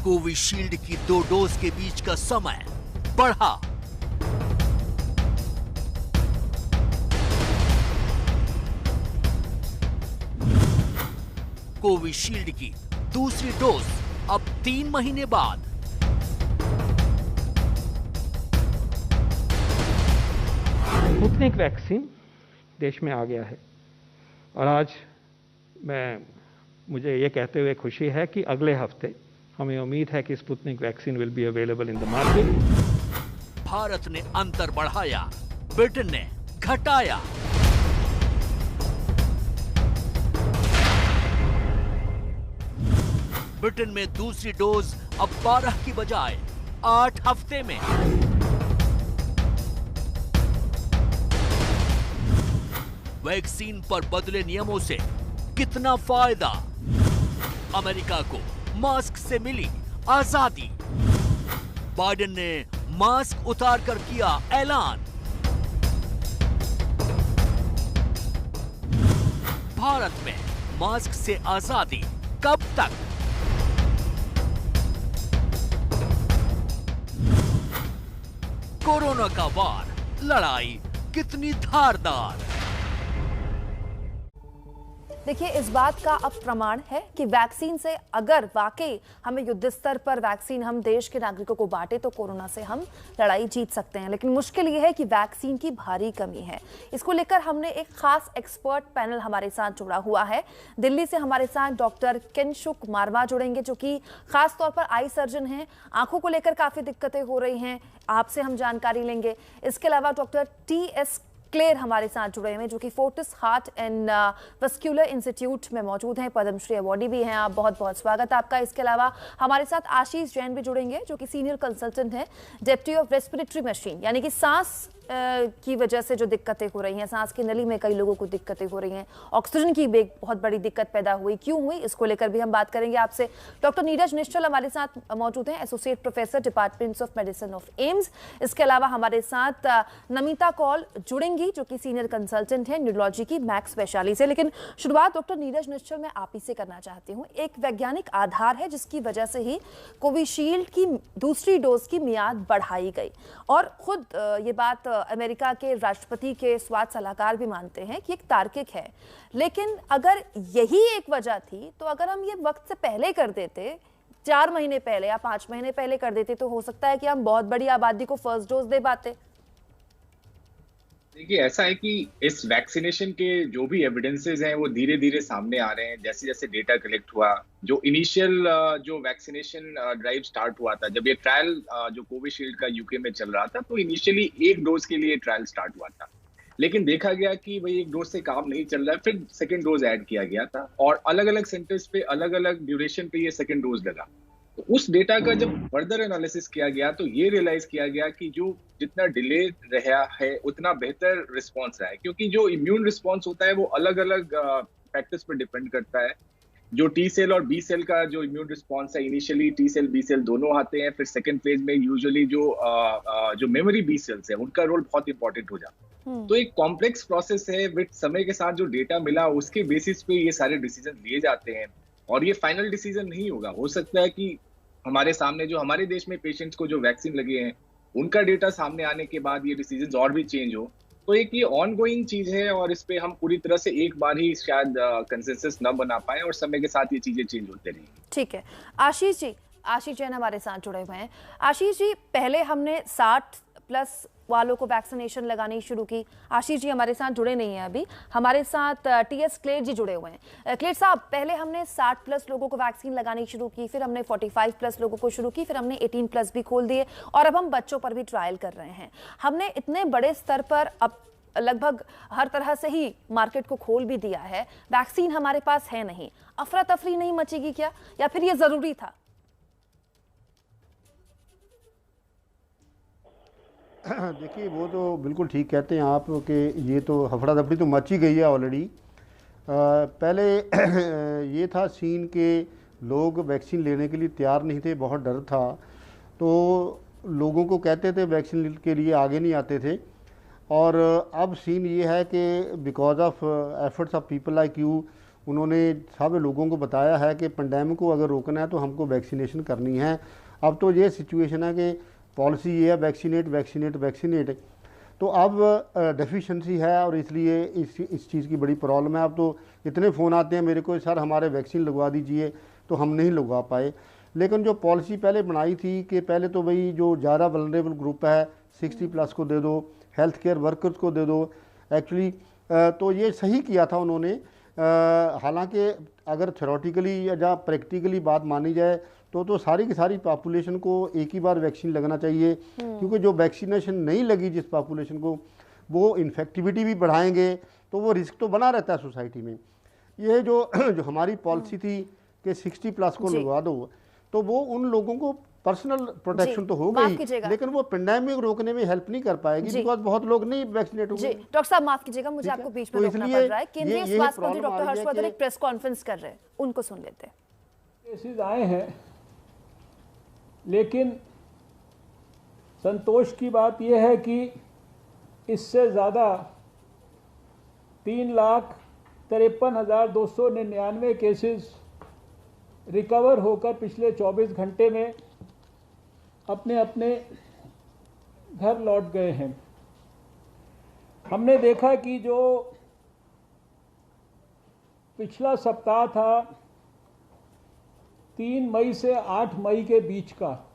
Covishield की 2 dose के बीच का समय बढ़ा। कोविशील्ड की दूसरी डोज अब 3 महीने बाद। स्पुतनिक वैक्सीन देश में आ गया है और आज मुझे ये कहते हुए खुशी है कि अगले हफ्ते हमें उम्मीद है कि Sputnik vaccine will be available in the market. Bharat ने अंतर बढ़ाया, ब्रिटेन ने घटाया। ब्रिटेन में दूसरी डोज अब 12 की बजाय 8 हफ्ते में। वैक्सीन पर बदले नियमों से कितना फायदा? अमेरिका को मास्क से मिली आजादी। बाइडेन ने मास्क उतारकर किया ऐलान। भारत में मास्क से आजादी कब तक? कोरोना का वार, लड़ाई कितनी धारदार? देखिए, इस बात का अब प्रमाण है कि वैक्सीन से अगर वाकई हमें युद्ध स्तर पर वैक्सीन हम देश के नागरिकों को बांटे तो कोरोना से हम लड़ाई जीत सकते हैं। लेकिन मुश्किल ये है कि वैक्सीन की भारी कमी है। इसको लेकर हमने एक खास एक्सपर्ट पैनल हमारे साथ जुड़ा हुआ है। दिल्ली से हमारे साथ डॉक्टर किंशुक मारवा जुड़ेंगे, जो कि खास तौर पर आई सर्जन हैं। आंखों को लेकर काफी दिक्कतें हो रही हैं, आपसे हम जानकारी लेंगे। इसके अलावा डॉक्टर टी.एस. क्लेर हमारे साथ जुड़े हुए हैं, जो कि Fortis heart and vascular institute में मौजूद हैं, पद्मश्री अवार्डी भी हैं। आप बहुत बहुत स्वागत है आपका। इसके अलावा हमारे साथ आशीष जैन भी जुड़ेंगे, जो कि सीनियर कंसल्टेंट हैं, डेप्टी ऑफ रेस्पिरेटरी मशीन, यानी कि सांस की वजह से जो दिक्कतें हो रही हैं, सांस की नली में कई लोगों को दिक्कतें हो रही हैं, ऑक्सीजन की भी एक बहुत बड़ी दिक्कत पैदा हुई, क्यों हुई, इसको लेकर भी हम बात करेंगे आपसे। डॉक्टर नीरज निश्चल हमारे साथ मौजूद हैं, associate professor, department of medicine of AIIMS. इसके अलावा हमारे साथ नमिता कौल जुड़ेंगी, जो कि सीनियर कंसल्टेंट है न्यूरोलॉजी की मैक्स वैशाली से। लेकिन शुरुआत डॉक्टर नीरज निश्चल मैं आप ही से करना चाहती हूँ। एक वैज्ञानिक आधार है जिसकी वजह से ही कोविशील्ड की दूसरी डोज की मियाद बढ़ाई गई, और खुद ये बात अमेरिका के राष्ट्रपति के स्वास्थ्य सलाहकार भी मानते हैं कि एक तार्किक है। लेकिन अगर यही एक वजह थी तो अगर हम ये वक्त से पहले कर देते, 4 महीने पहले या 5 महीने पहले कर देते, तो हो सकता है कि हम बहुत बड़ी आबादी को फर्स्ट डोज दे पाते। देखिए, ऐसा है कि इस वैक्सीनेशन के जो भी एविडेंसेस हैं वो धीरे धीरे सामने आ रहे हैं। जैसे जैसे डेटा कलेक्ट हुआ, जो इनिशियल जो वैक्सीनेशन ड्राइव स्टार्ट हुआ था, जब ये ट्रायल जो कोविशील्ड का यूके में चल रहा था, तो इनिशियली 1 डोज के लिए ट्रायल स्टार्ट हुआ था। लेकिन देखा गया कि भाई 1 डोज से काम नहीं चल रहा है, फिर सेकेंड डोज ऐड किया गया था और अलग अलग सेंटर्स पे अलग अलग ड्यूरेशन पे ये सेकेंड डोज लगा। तो उस डेटा का जब फर्दर एनालिसिस किया गया तो ये रियलाइज किया गया कि जो जितना डिले रहा है उतना बेहतर रिस्पॉन्स रहा है, क्योंकि जो इम्यून रिस्पॉन्स होता है वो अलग अलग फैक्टर्स पर डिपेंड करता है। जो टी सेल और बी सेल का जो इम्यून रिस्पॉन्स है, initially T cell B cell दोनों आते हैं, फिर सेकेंड फेज में यूजुअली जो मेमोरी बी सेल्स है उनका रोल बहुत इंपॉर्टेंट हो जाता है। तो एक कॉम्प्लेक्स प्रोसेस है, विद समय के साथ जो डेटा मिला उसके बेसिस पे ये सारे डिसीजन लिए जाते हैं, और ये फाइनल डिसीजन नहीं होगा। हो सकता है कि हमारे सामने जो हमारे देश में पेशेंट्स को जो वैक्सीन लगे हैं उनका डेटा सामने आने के बाद ये डिसीजंस और भी चेंज हो। तो एक ये ऑनगोइंग चीज है और इस पे हम पूरी तरह से एक बार ही शायद कंसेंसस न बना पाए, और समय के साथ ये चीजें चेंज होते रहेंगी। ठीक है। आशीष जी, आशीष जैन हमारे साथ जुड़े हुए हैं। आशीष जी, पहले हमने 60+ वालों को वैक्सीनेशन लगानी शुरू की। आशीष जी हमारे साथ जुड़े नहीं हैं अभी, हमारे साथ टी.एस. क्लेर जी जुड़े हुए हैं। क्लेर साहब, पहले हमने 60+ लोगों को वैक्सीन लगानी शुरू की, फिर हमने 45+ लोगों को शुरू की, फिर हमने 18+ भी खोल दिए, और अब हम बच्चों पर भी ट्रायल कर रहे हैं। हमने इतने बड़े स्तर पर अब लगभग हर तरह से ही मार्केट को खोल भी दिया है, वैक्सीन हमारे पास है नहीं, अफरा तफरी नहीं मचेगी क्या, या फिर ये जरूरी था? देखिए, वो तो बिल्कुल ठीक कहते हैं आप कि ये तो हफड़ा दफड़ी तो मच ही गई है ऑलरेडी। पहले ये था सीन के लोग वैक्सीन लेने के लिए तैयार नहीं थे, बहुत डर था, तो लोगों को कहते थे वैक्सीन के लिए आगे नहीं आते थे। और अब सीन ये है कि because of efforts of people like you, उन्होंने सब लोगों को बताया है कि पेंडेमिक को अगर रोकना है तो हमको वैक्सीनेशन करनी है। अब तो ये सिचुएशन है कि पॉलिसी ये है वैक्सीनेट वैक्सीनेट वैक्सीनेट, तो अब डेफिशिएंसी है और इसलिए इस चीज़ की बड़ी प्रॉब्लम है। अब तो इतने फ़ोन आते हैं मेरे को, सर हमारे वैक्सीन लगवा दीजिए, तो हम नहीं लगवा पाए। लेकिन जो पॉलिसी पहले बनाई थी कि पहले तो भाई जो ज़्यादा वल्नरेबल ग्रुप है 60+ को दे दो, हेल्थ केयर वर्कर्स को दे दो, एक्चुअली तो ये सही किया था उन्होंने। हालांकि अगर थ्योरेटिकली या प्रैक्टिकली बात मानी जाए तो सारी की सारी पॉपुलेशन को एक ही बार वैक्सीन लगना चाहिए, क्योंकि जो वैक्सीनेशन नहीं लगी जिस पॉपुलेशन को, वो इन्फेक्टिविटी भी बढ़ाएंगे, तो वो रिस्क तो बना रहता है सोसाइटी में। ये जो हमारी पॉलिसी थी कि 60+ को लगवा दो, तो वो उन लोगों को पर्सनल प्रोटेक्शन तो हो गई, लेकिन वो पेंडेमिक रोकने में हेल्प नहीं कर पाएगी, बिकॉज बहुत लोग नहीं वैक्सीनेट हो गए। डॉक्टर साहब माफ कीजिएगा, मुझे आपको बीच में रोकना पड़ रहा है। केंद्रीय स्वास्थ्य मंत्री डॉक्टर हर्षवर्धन एक प्रेस कॉन्फ्रेंस कर रहे हैं, उनको सुन लेते हैं। केसेस आए हैं, लेकिन संतोष की बात यह है कि इससे ज़्यादा 3,53,299 केसेस रिकवर होकर पिछले 24 घंटे में अपने अपने घर लौट गए हैं। हमने देखा कि जो पिछला सप्ताह था 3 मई से 8 मई के बीच का,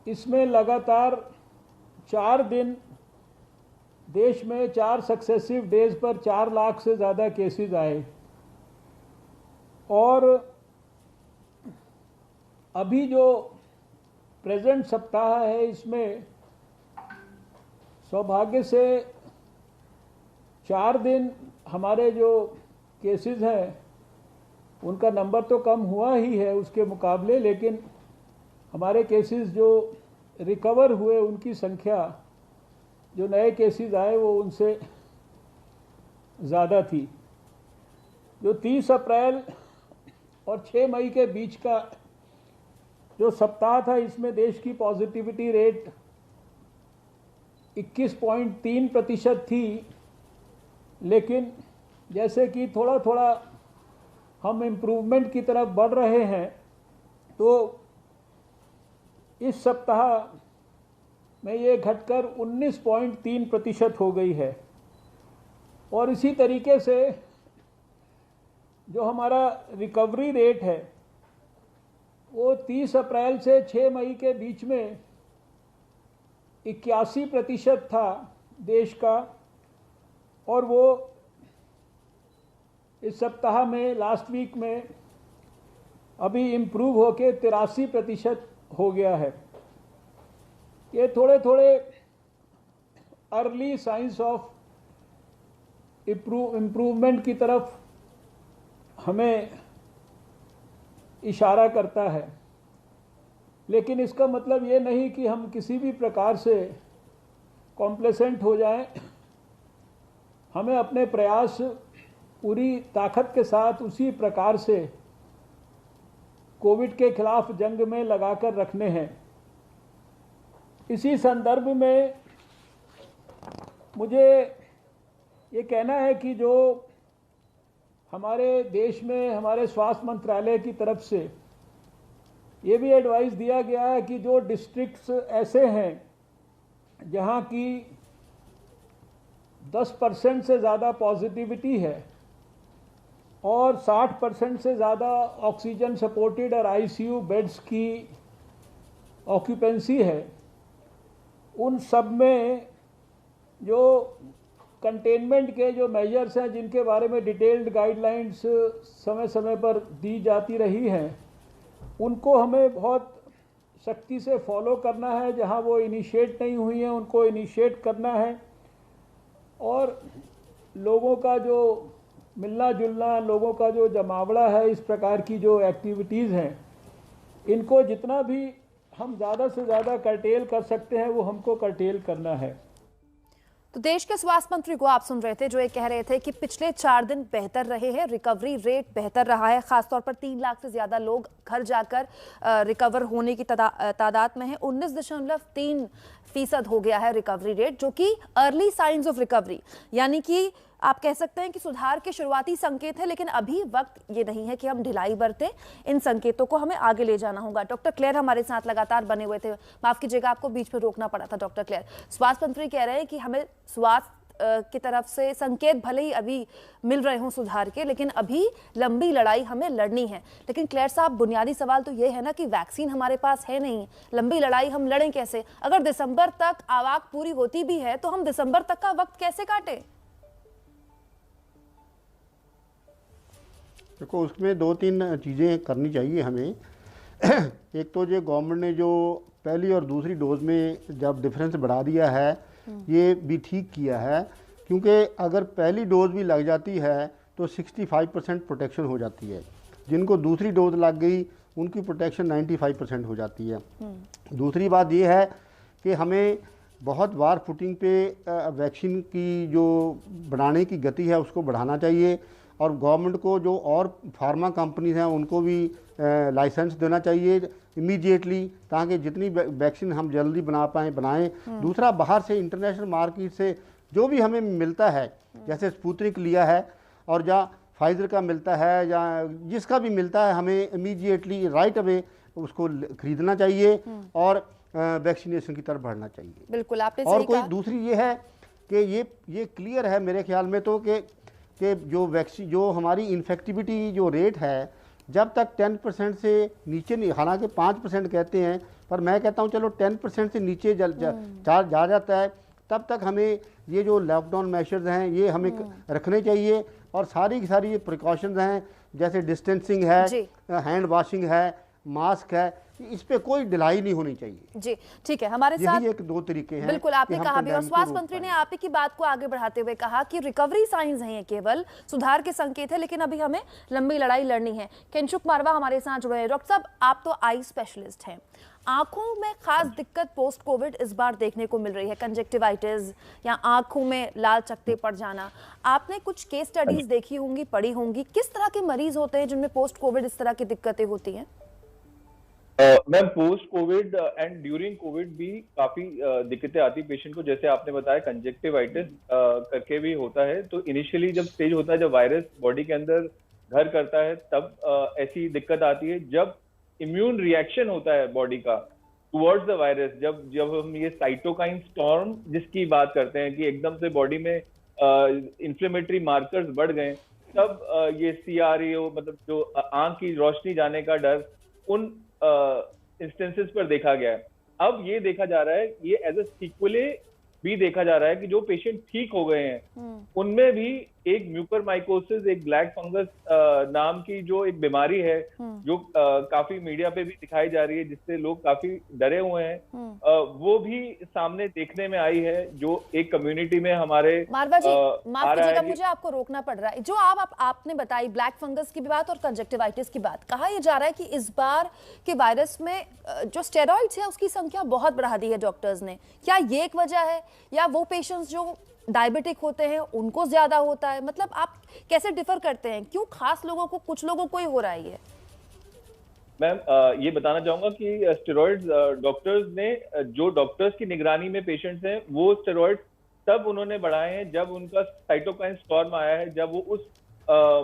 इसमें लगातार 4 दिन देश में 4 सक्सेसिव डेज पर 4 लाख से ज़्यादा केसेस आए। और अभी जो प्रेजेंट सप्ताह है, इसमें सौभाग्य से 4 दिन हमारे जो केसेस हैं उनका नंबर तो कम हुआ ही है उसके मुकाबले, लेकिन हमारे केसेस जो रिकवर हुए उनकी संख्या, जो नए केसेस आए वो उनसे ज़्यादा थी। जो 30 अप्रैल और 6 मई के बीच का जो सप्ताह था, इसमें देश की पॉजिटिविटी रेट 21.3% थी, लेकिन जैसे कि थोड़ा थोड़ा हम इम्प्रूवमेंट की तरफ बढ़ रहे हैं, तो इस सप्ताह में ये घटकर 19.3% हो गई है। और इसी तरीके से जो हमारा रिकवरी रेट है वो 30 अप्रैल से 6 मई के बीच में 81% था देश का, और वो इस सप्ताह में लास्ट वीक में अभी इम्प्रूव होके 83% हो गया है। ये थोड़े थोड़े अर्ली साइंस ऑफ इम्प्रूवमेंट की तरफ हमें इशारा करता है, लेकिन इसका मतलब ये नहीं कि हम किसी भी प्रकार से कॉम्प्लेसेंट हो जाएं। हमें अपने प्रयास पूरी ताकत के साथ उसी प्रकार से कोविड के खिलाफ जंग में लगाकर रखने हैं। इसी संदर्भ में मुझे ये कहना है कि जो हमारे देश में हमारे स्वास्थ्य मंत्रालय की तरफ से ये भी एडवाइस दिया गया है कि जो डिस्ट्रिक्ट्स ऐसे हैं जहां की 10% से ज़्यादा पॉजिटिविटी है और 60% से ज़्यादा ऑक्सीजन सपोर्टेड और आईसीयू बेड्स की ऑक्यूपेंसी है, उन सब में जो कंटेनमेंट के जो मेजर्स हैं, जिनके बारे में डिटेल्ड गाइडलाइंस समय समय पर दी जाती रही हैं, उनको हमें बहुत सख्ती से फॉलो करना है। जहां वो इनिशिएट नहीं हुई हैं उनको इनिशिएट करना है, और लोगों का जो मिलना जुलना, लोगों का जो जमावड़ा है, इस प्रकार की जो एक्टिविटीज़ हैं, इनको जितना भी हम ज़्यादा से ज़्यादा कर्टेल कर सकते हैं वो हमको कर्टेल करना है। तो देश के स्वास्थ्य मंत्री को आप सुन रहे थे, जो ये कह रहे थे कि पिछले 4 दिन बेहतर रहे हैं, रिकवरी रेट बेहतर रहा है, खासतौर पर 3 लाख से ज्यादा लोग घर जाकर रिकवर होने की तादाद में है। 19.3% हो गया है रिकवरी रेट, जो कि अर्ली साइंस ऑफ रिकवरी, यानी कि आप कह सकते हैं कि सुधार के शुरुआती संकेत है, लेकिन अभी वक्त ये नहीं है कि हम ढिलाई बरतें, इन संकेतों को हमें आगे ले जाना होगा। डॉक्टर क्लेयर हमारे साथ लगातार बने हुए थे, माफ कीजिएगा आपको बीच में रोकना पड़ा था। डॉक्टर क्लेयर, स्वास्थ्य मंत्री कह रहे हैं कि हमें स्वास्थ्य की तरफ से संकेत भले ही अभी मिल रहे हों सुधार के, लेकिन अभी लंबी लड़ाई हमें लड़नी है। लेकिन क्लेयर साहब, बुनियादी सवाल तो ये है ना कि वैक्सीन हमारे पास है नहीं, लंबी लड़ाई हम लड़ें कैसे? अगर दिसंबर तक आवाक पूरी होती भी है तो हम दिसंबर तक का वक्त कैसे काटें? देखो, उसमें 2-3 चीज़ें करनी चाहिए हमें। एक तो जो गवर्नमेंट ने जो पहली और दूसरी डोज में जब डिफरेंस बढ़ा दिया है, ये भी ठीक किया है, क्योंकि अगर पहली डोज भी लग जाती है तो 65% प्रोटेक्शन हो जाती है। जिनको दूसरी डोज लग गई उनकी प्रोटेक्शन 95% हो जाती है। दूसरी बात ये है कि हमें बहुत बार फुटिंग पे वैक्सीन की जो बढ़ाने की गति है उसको बढ़ाना चाहिए, और गवर्नमेंट को जो और फार्मा कंपनीज हैं उनको भी लाइसेंस देना चाहिए इमीडिएटली, ताकि जितनी वैक्सीन हम जल्दी बनाएं। दूसरा, बाहर से इंटरनेशनल मार्केट से जो भी हमें मिलता है, जैसे स्पुतनिक लिया है और जहाँ फाइजर का मिलता है या जिसका भी मिलता है, हमें इमीडिएटली राइट अवे उसको खरीदना चाहिए और वैक्सीनेशन की तरफ बढ़ना चाहिए। बिल्कुल, आपने और सही कोई कहा। दूसरी ये है कि ये क्लियर है मेरे ख्याल में तो कि जो वैक्सीन, जो हमारी इन्फेक्टिविटी जो रेट है, जब तक 10% से नीचे नहीं, हालांकि 5% कहते हैं, पर मैं कहता हूं चलो 10% से नीचे जा जाता है, तब तक हमें ये जो लॉकडाउन मेजर्स हैं ये हमें रखने चाहिए। और सारी की सारी ये प्रिकॉशंस हैं, जैसे डिस्टेंसिंग है, हैंड वॉशिंग है, मास्क है, इस पे कोई ढिलाई नहीं होनी चाहिए। जी ठीक है, हमारे साथ यही 1-2 तरीके हैं। बिल्कुल आपने कहा भी, और स्वास्थ्य मंत्री ने आप ही की बात को आगे बढ़ाते हुए कहा कि रिकवरी साइंस हैं, ये केवल सुधार के संकेत है, लेकिन अभी हमें लंबी लड़ाई लड़नी है। किंशुक मारवा हमारे साथ जुड़े हैं। डॉक्टर साहब, आप तो आई स्पेशलिस्ट हैं, आंखों में खास दिक्कत पोस्ट कोविड इस बार देखने को मिल रही है, कंजक्टिवाइटिस या आंखों में लाल चकत्ते पड़ जाना। आपने कुछ केस स्टडीज देखी होंगी, पढ़ी होंगी, किस तरह के मरीज होते हैं जिनमें पोस्ट कोविड इस तरह की दिक्कतें होती हैं? Ma'am, post Covid and during Covid भी काफी दिक्कतें आती पेशेंट को। जैसे आपने बताया कंजक्टिवाइटिस करके भी होता है। तो इनिशियली जब स्टेज होता है, जब वायरस बॉडी के अंदर घर करता है, तब ऐसी दिक्कत आती है। जब इम्यून रिएक्शन होता है बॉडी का टुवर्ड्स द वायरस, जब हम ये साइटोकाइन स्टॉर्म जिसकी बात करते हैं कि एकदम से बॉडी में इंफ्लेमेटरी मार्कर्स बढ़ गए, तब ये CREO, मतलब जो आंख की रोशनी जाने का डर, उन इंस्टेंसेस पर देखा गया है। अब ये देखा जा रहा है, ये एज ए सीक्वले भी देखा जा रहा है कि जो पेशेंट ठीक हो गए हैं उनमें भी एक म्यूकरमाइकोसिस, एक ब्लैक फंगस नाम की जो एक बीमारी है, जो काफी मीडिया पे भी दिखाई जा रही है, जिससे लोग काफी डरे हुए हैं, वो भी सामने देखने में आई है, जो एक कम्युनिटी में हमारे मारवा जी, माफ कीजिएगा, मुझे आपको रोकना पड़ रहा है। जो आपने बताई ब्लैक फंगस की भी बात और कंजक्टिवाइटिस की बात, कहा यह जा रहा है कि इस बार के वायरस में जो स्टेरॉइड्स है उसकी संख्या बहुत बढ़ा दी है डॉक्टर्स ने। क्या ये एक वजह है, या वो पेशेंट्स जो डायबिटिक होते हैं उनको ज्यादा होता है? मतलब आप कैसे डिफर करते हैं, क्यों खास लोगों को, कुछ लोगों को ही हो रहा है ये? मैम, ये बताना चाहूंगा कि स्टेरॉइड्स डॉक्टर्स ने, जो डॉक्टर्स की निगरानी में पेशेंट्स हैं, वो स्टेरॉइड्स तब उन्होंने बढ़ाए हैं जब उनका साइटोकाइन स्टॉर्म आया है, जब वो उस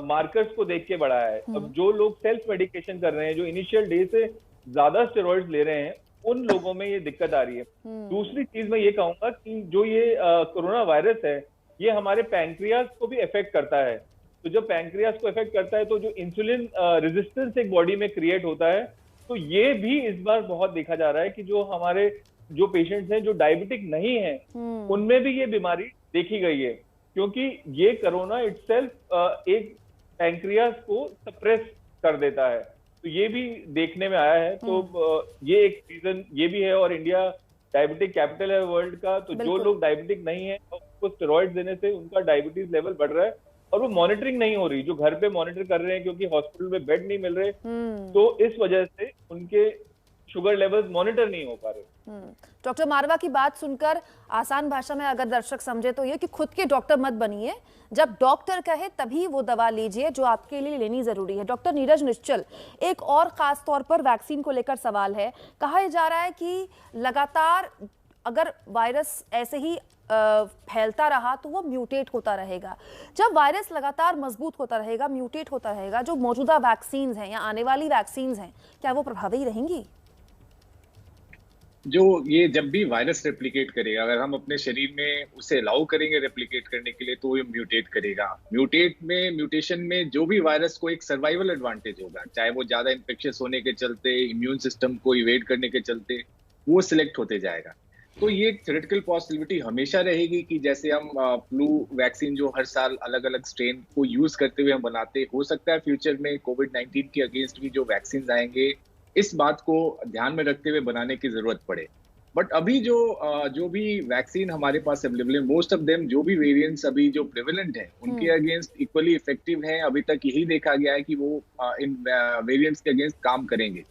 मार्कर्स को देख के बढ़ाया है। अब जो लोग सेल्फ मेडिकेशन कर रहे हैं, जो इनिशियल डे से ज्यादा स्टेरॉइड्स ले रहे हैं, उन लोगों में ये दिक्कत आ रही है। दूसरी चीज मैं ये कहूंगा कि जो ये कोरोना वायरस है, ये हमारे पैंक्रियाज को भी इफेक्ट करता है। तो जब पैंक्रियाज को इफेक्ट करता है, तो जो इंसुलिन रेजिस्टेंस एक बॉडी में क्रिएट होता है, तो ये भी इस बार बहुत देखा जा रहा है कि जो हमारे जो पेशेंट्स हैं जो डायबिटिक नहीं हैं, उनमें भी ये बीमारी देखी गई है, क्योंकि ये कोरोना इटसेल्फ एक पैंक्रियाज को सप्रेस कर देता है। तो ये भी देखने में आया है। तो ये एक रीजन ये भी है। और इंडिया डायबिटिक कैपिटल है वर्ल्ड का, तो जो लोग डायबिटिक नहीं है, उनको स्टेरॉइड देने से उनका डायबिटीज लेवल बढ़ रहा है, और वो मॉनिटरिंग नहीं हो रही, जो घर पे मॉनिटर कर रहे हैं, क्योंकि हॉस्पिटल में बेड नहीं मिल रहे, तो इस वजह से उनके शुगर लेवल्स मॉनिटर नहीं हो पा रहे। डॉक्टर मारवा की बात सुनकर आसान भाषा में अगर दर्शक समझे तो ये कि खुद के डॉक्टर मत बनिए, जब डॉक्टर कहे तभी वो दवा लीजिए जो आपके लिए लेनी जरूरी है। डॉक्टर नीरज निश्चल, एक और खास तौर पर वैक्सीन को लेकर सवाल है। कहा जा रहा है कि लगातार अगर वायरस ऐसे ही फैलता रहा तो वो म्यूटेट होता रहेगा। जब वायरस लगातार मजबूत होता रहेगा, म्यूटेट होता रहेगा, जो मौजूदा वैक्सीन हैं या आने वाली वैक्सीन हैं, क्या वो प्रभावी रहेंगी? जो ये जब भी वायरस रेप्लिकेट करेगा, अगर हम अपने शरीर में उसे अलाउ करेंगे रेप्लिकेट करने के लिए, तो ये म्यूटेट करेगा। म्यूटेशन में जो भी वायरस को एक सर्वाइवल एडवांटेज होगा, चाहे वो ज्यादा इन्फेक्शियस होने के चलते, इम्यून सिस्टम को इवेड करने के चलते, वो सिलेक्ट होते जाएगा। तो ये एक थ्योरेटिकल पॉसिबिलिटी हमेशा रहेगी कि जैसे हम फ्लू वैक्सीन जो हर साल अलग अलग स्ट्रेन को यूज करते हुए हम बनाते, हो सकता है फ्यूचर में कोविड-19 के अगेंस्ट भी जो वैक्सीन आएंगे, इस बात को ध्यान में रखते हुए बनाने की जरूरत पड़े। बट अभी जो भी वैक्सीन हमारे पास अवेलेबल है, मोस्ट ऑफ देम जो भी वेरिएंट्स अभी जो प्रेवलेंट है, उनके अगेंस्ट इक्वली इफेक्टिव है। अभी तक यही देखा गया है कि वो इन वेरिएंट्स के अगेंस्ट काम करेंगे।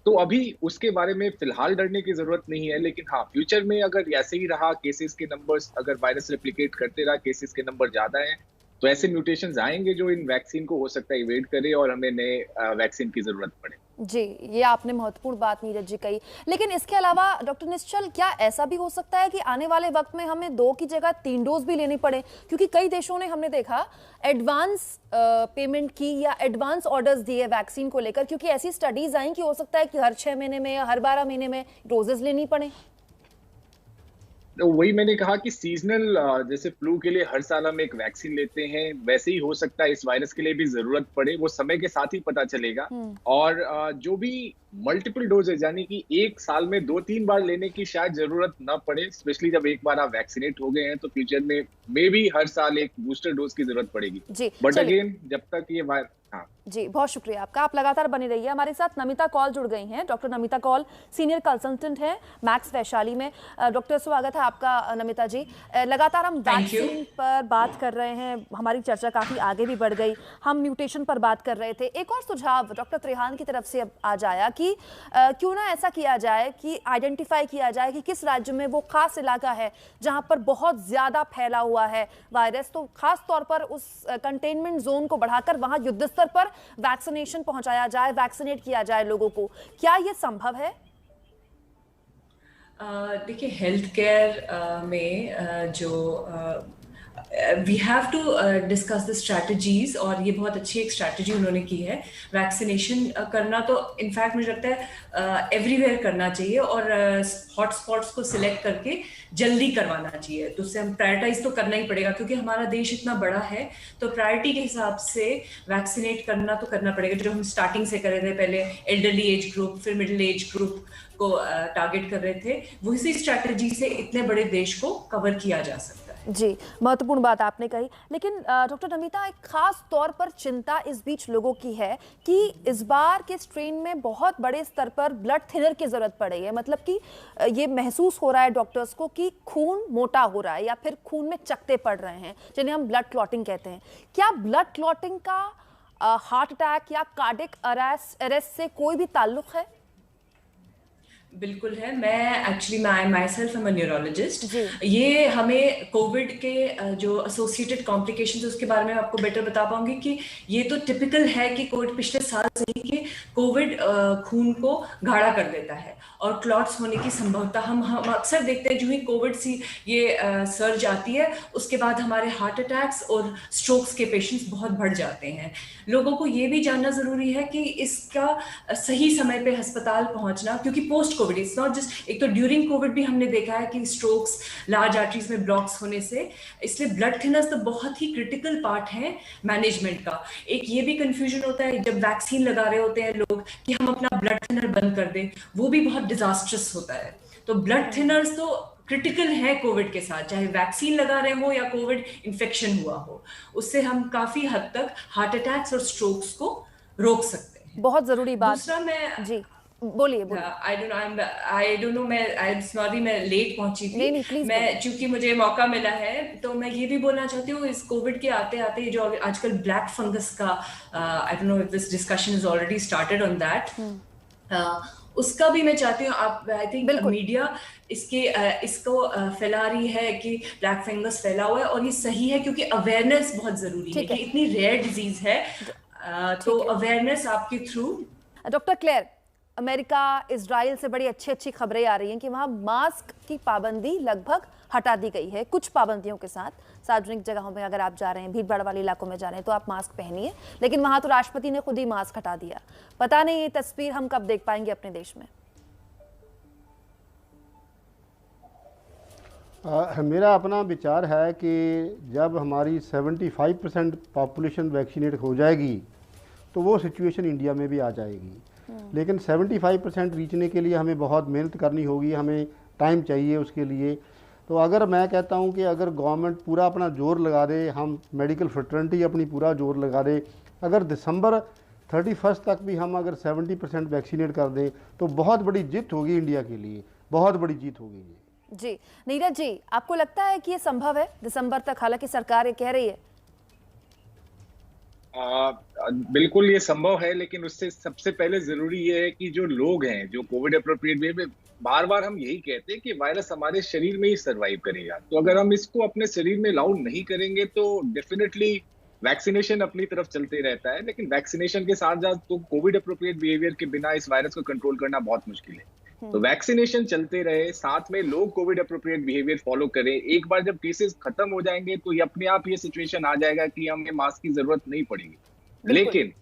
तो अभी उसके बारे में फिलहाल डरने की जरूरत नहीं है। लेकिन हाँ, फ्यूचर में अगर ऐसे ही रहा, केसेस के नंबर्स, अगर वायरस रेप्लिकेट करते रहा, केसेस के नंबर ज्यादा हैं, तो ऐसे म्यूटेशंस आएंगे जो इन वैक्सीन को हो सकता है इवेड करे और हमें नए वैक्सीन की जरूरत पड़े। जी, ये आपने महत्वपूर्ण बात नीरज जी कही। लेकिन इसके अलावा डॉक्टर निश्चल, क्या ऐसा भी हो सकता है कि आने वाले वक्त में हमें 2 की जगह 3 डोज भी लेनी पड़े? क्योंकि कई देशों ने, हमने देखा, एडवांस पेमेंट की या एडवांस ऑर्डर्स दिए वैक्सीन को लेकर, क्योंकि ऐसी स्टडीज आई कि हो सकता है कि हर 6 महीने में या हर 12 महीने में डोजेस लेनी पड़े। तो वही मैंने कहा कि सीजनल, जैसे फ्लू के लिए हर साल हम एक वैक्सीन लेते हैं, वैसे ही हो सकता है इस वायरस के लिए भी जरूरत पड़े। वो समय के साथ ही पता चलेगा। और जो भी मल्टीपल डोजेज, यानी कि एक साल में 2-3 बार लेने की शायद जरूरत ना पड़े, स्पेशली जब एक बार आप वैक्सीनेट हो गए हैं, तो फ्यूचर में मे बी हर साल एक बूस्टर डोज की जरूरत पड़ेगी। बट अगेन, जब तक ये हाँ जी, बहुत शुक्रिया आपका, आप लगातार बने रहिए। हमारे साथ नमिता कौल जुड़ गई हैं। Doctor Namita Kaul senior consultant हैं मैक्स वैशाली में। डॉक्टर, स्वागत है आपका नमिता जी। लगातार हम वैक्सीन पर बात कर रहे हैं, हमारी चर्चा काफ़ी आगे भी बढ़ गई। हम म्यूटेशन पर बात कर रहे थे। एक और सुझाव डॉक्टर त्रेहान की तरफ से अब आज आया कि क्यों ना ऐसा किया जाए कि आइडेंटिफाई किया जाए कि किस राज्य में वो खास इलाका है जहाँ पर बहुत ज़्यादा फैला हुआ है वायरस, तो खास तौर पर उस कंटेनमेंट जोन को बढ़ाकर वहाँ युद्ध स्तर पर वैक्सीनेशन पहुंचाया जाए, वैक्सीनेट किया जाए लोगों को। क्या यह संभव है? देखिए, हेल्थ केयर में जो we have to discuss the strategies, और ये बहुत अच्छी एक स्ट्रैटेजी उन्होंने की है। वैक्सीनेशन करना तो इनफैक्ट मुझे लगता है एवरीवेयर करना चाहिए, और हॉटस्पॉट्स को सिलेक्ट करके जल्दी करवाना चाहिए। तो उससे हम प्रायोरिटाइज तो करना ही पड़ेगा, क्योंकि हमारा देश इतना बड़ा है, तो प्रायोरिटी के हिसाब से वैक्सीनेट करना तो करना पड़ेगा। जो हम स्टार्टिंग से कर रहे थे, पहले एल्डरली एज ग्रुप, फिर मिडिल एज ग्रुप को टारगेट कर रहे थे, वही स्ट्रैटेजी से इतने बड़े देश को कवर किया जा सकता है। जी, महत्वपूर्ण बात आपने कही। लेकिन डॉक्टर नमिता, एक खास तौर पर चिंता इस बीच लोगों की है कि इस बार के स्ट्रेन में बहुत बड़े स्तर पर ब्लड थिनर की जरूरत पड़ रही है। मतलब कि ये महसूस हो रहा है डॉक्टर्स को कि खून मोटा हो रहा है या फिर खून में चकते पड़ रहे हैं, जिन्हें हम ब्लड क्लॉटिंग कहते हैं। क्या ब्लड क्लॉटिंग का हार्ट अटैक या कार्डियक अरेस्ट से कोई भी ताल्लुक है? बिल्कुल है। मैं actually my self am a neurologist. ये हमें कोविड के जो एसोसिएटेड कॉम्प्लिकेशंस, उसके बारे में आपको बेटर बता पाऊंगी कि ये तो टिपिकल है कि कोविड पिछले साल से ही कि कोविड खून को गाढ़ा कर देता है और क्लॉट्स होने की संभावना हम अक्सर देखते हैं। जो ही कोविड सी ये सर्ज आती है, उसके बाद हमारे हार्ट अटैक्स और स्ट्रोक्स के पेशेंट्स बहुत बढ़ जाते हैं। लोगों को ये भी जानना जरूरी है कि इसका सही समय पे अस्पताल पहुंचना, क्योंकि post Covid, it's not just, एक तो ड्यूरिंग कोविड भी हमने देखा है कि स्ट्रोक्स, लार्ज आर्टरीज में ब्लॉक्स होने से, इसलिए ब्लड थिनर्स तो बहुत ही क्रिटिकल पार्ट है मैनेजमेंट का। एक ये भी कंफ्यूजन होता है जब वैक्सीन लगा रहे होते हैं लोग कि हम अपना ब्लड थिनर बंद कर दें, वो भी बहुत डिजास्ट्रस होता है। तो ब्लड थिनर्स तो क्रिटिकल है कोविड के साथ, चाहे वैक्सीन लगा रहे हो या कोविड इन्फेक्शन हुआ हो, उससे हम काफी हद तक हार्ट अटैक्स और स्ट्रोक्स को रोक सकते हैं। बहुत जरूरी बात। दूसरा, मैं जी बोलिए। आई डोंट नो, मैं सॉरी मैं लेट पहुंची थी। नहीं, मैं चूंकि मुझे मौका मिला है तो मैं ये भी बोलना चाहती हूँ, इस कोविड के आते आते जो आजकल ब्लैक फंगस का, I don't know if this discussion is already started on that, उसका भी मैं चाहती हूँ आप, आई थिंक मीडिया इसको फैला रही है कि ब्लैक फंगस फैला हुआ है, और ये सही है क्योंकि अवेयरनेस बहुत जरूरी है कि इतनी रेयर डिजीज है, तो अवेयरनेस आपके थ्रू। डॉक्टर क्लेयर, अमेरिका, इजराइल से बड़ी अच्छी अच्छी खबरें आ रही हैं कि वहाँ मास्क की पाबंदी लगभग हटा दी गई है, कुछ पाबंदियों के साथ। सार्वजनिक जगहों में अगर आप जा रहे हैं, भीड़ भाड़ वाले इलाकों में जा रहे हैं, तो आप मास्क पहनिए, लेकिन वहाँ तो राष्ट्रपति ने खुद ही मास्क हटा दिया। पता नहीं ये तस्वीर हम कब देख पाएंगे अपने देश में। मेरा अपना विचार है कि जब हमारी 75% पॉपुलेशन वैक्सीनेट हो जाएगी तो वो सिचुएशन इंडिया में भी आ जाएगी। लेकिन 75% रीचने के लिए हमें बहुत मेहनत करनी होगी, हमें टाइम चाहिए उसके लिए। तो अगर मैं कहता हूं कि अगर गवर्नमेंट पूरा अपना जोर लगा दे, हम मेडिकल फ्रेटर्निटी अपनी पूरा जोर लगा दे, अगर दिसंबर 31 तक भी हम अगर 70% वैक्सीनेट कर दें तो बहुत बड़ी जीत होगी इंडिया के लिए, बहुत बड़ी जीत होगी ये। जी नीरज जी, आपको लगता है कि ये संभव है दिसंबर तक? हालांकि सरकार ये कह रही है। बिल्कुल ये संभव है, लेकिन उससे सबसे पहले जरूरी ये है कि जो लोग हैं जो कोविड अप्रोप्रिएट वे में, बार बार हम यही कहते हैं कि वायरस हमारे शरीर में ही सरवाइव करेगा। तो अगर हम इसको अपने शरीर में अलाउ नहीं करेंगे तो डेफिनेटली वैक्सीनेशन अपनी तरफ चलते रहता है, लेकिन वैक्सीनेशन के साथ साथ तो कोविड अप्रोप्रिएट बिहेवियर के बिना इस वायरस को कंट्रोल करना बहुत मुश्किल है। तो वैक्सीनेशन चलते रहे, साथ में लोग कोविड अप्रोप्रिएट बिहेवियर फॉलो करें। एक बार जब केसेस खत्म हो जाएंगे तो ये अपने आप ये सिचुएशन आ जाएगा कि हमें मास्क की जरूरत नहीं पड़ेगी। लेकिन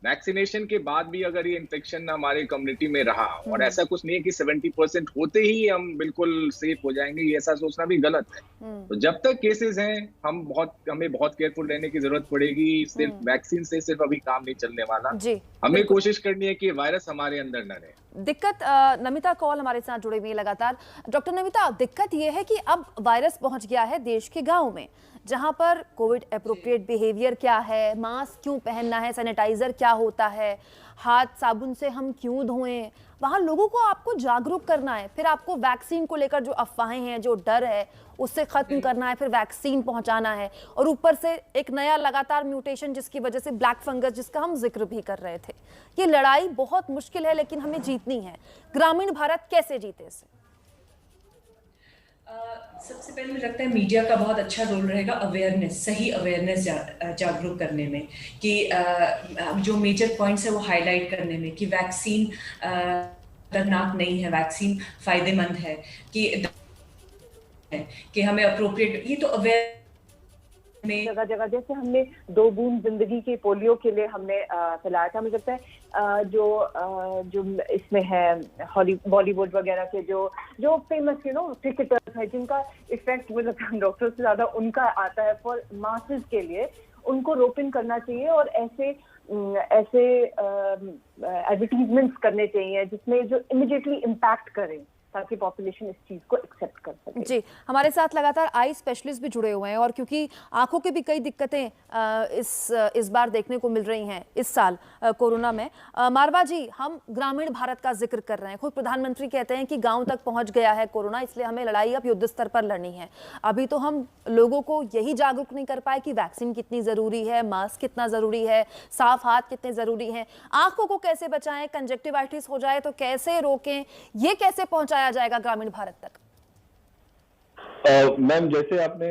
वैक्सीनेशन के बाद भी अगर ये इन्फेक्शन हमारे कम्युनिटी में रहा, और ऐसा कुछ नहीं है कि 70% होते ही हम बिल्कुल सेफ हो जाएंगे, ये ऐसा सोचना भी गलत है। तो जब तक केसेस हैं हमें बहुत केयरफुल रहने की जरूरत पड़ेगी। सिर्फ वैक्सीन से सिर्फ अभी काम नहीं चलने वाला। हमें कोशिश करनी है कि वायरस हमारे अंदर न रहे। दिक्कत, नमिता कौल हमारे साथ जुड़े हुई है लगातार। डॉक्टर नमिता, दिक्कत यह है कि अब वायरस पहुंच गया है देश के गाँव में, जहां पर कोविड एप्रोप्रिएट बिहेवियर क्या है, मास्क क्यों पहनना है, सैनिटाइजर क्या होता है, हाथ साबुन से हम क्यों धोएं, वहां लोगों को आपको जागरूक करना है। फिर आपको वैक्सीन को लेकर जो अफवाहें हैं, जो डर है, उससे खत्म करना है, फिर वैक्सीन पहुंचाना है, और ऊपर से एक नया लगातार म्यूटेशन जिसकी वजह से ब्लैक फंगस, जिसका हम जिक्र भी कर रहे थे। ये लड़ाई बहुत मुश्किल है, लेकिन हमें जीतनी है। ग्रामीण भारत कैसे जीते इसे? सबसे पहले मुझे लगता है मीडिया का बहुत अच्छा रोल रहेगा अवेयरनेस, सही अवेयरनेस जागरूक करने में, कि जो मेजर पॉइंट्स है वो हाईलाइट करने में, कि वैक्सीन खतरनाक नहीं है, वैक्सीन फायदेमंद है, कि हमें अप्रोप्रिएट, ये तो अवेयर में जगह जगह, जैसे हमने 2 बूंद जिंदगी के पोलियो के लिए हमने फैलाया था। मुझे लगता है जो इसमें है बॉलीवुड वगैरह के जो फेमस क्रिकेटर्स हैं, जिनका इफेक्ट मुझे लगता है डॉक्टर से ज्यादा उनका आता है फॉर मासेस के लिए, उनको रोप इन करना चाहिए और ऐसे एडवर्टीजमेंट्स करने चाहिए जिसमें जो इमिडिएटली इम्पैक्ट करें, ताकि पॉपुलेशन इस चीज को एक्सेप्ट कर सके। जी, हमारे साथ लगातार आई स्पेशलिस्ट भी जुड़े हुए हैं, और क्योंकि आंखों की भी कई दिक्कतें इस बार देखने को मिल रही हैं इस साल कोरोना में। मारवा जी, हम ग्रामीण भारत का जिक्र कर रहे हैं, खुद प्रधानमंत्री कहते हैं कि गांव तक पहुंच गया है कोरोना, इसलिए हमें लड़ाई अब युद्ध स्तर पर लड़नी है। अभी तो हम लोगों को यही जागरूक नहीं कर पाए कि वैक्सीन कितनी जरूरी है, मास्क कितना जरूरी है, साफ हाथ कितने जरूरी हैं, आंखों को कैसे बचाएं, कंजक्टिवाइटिस हो जाए तो कैसे रोकें, ये कैसे पहुंचाया जाएगा ग्रामीण भारत तक? मैम, जैसे आपने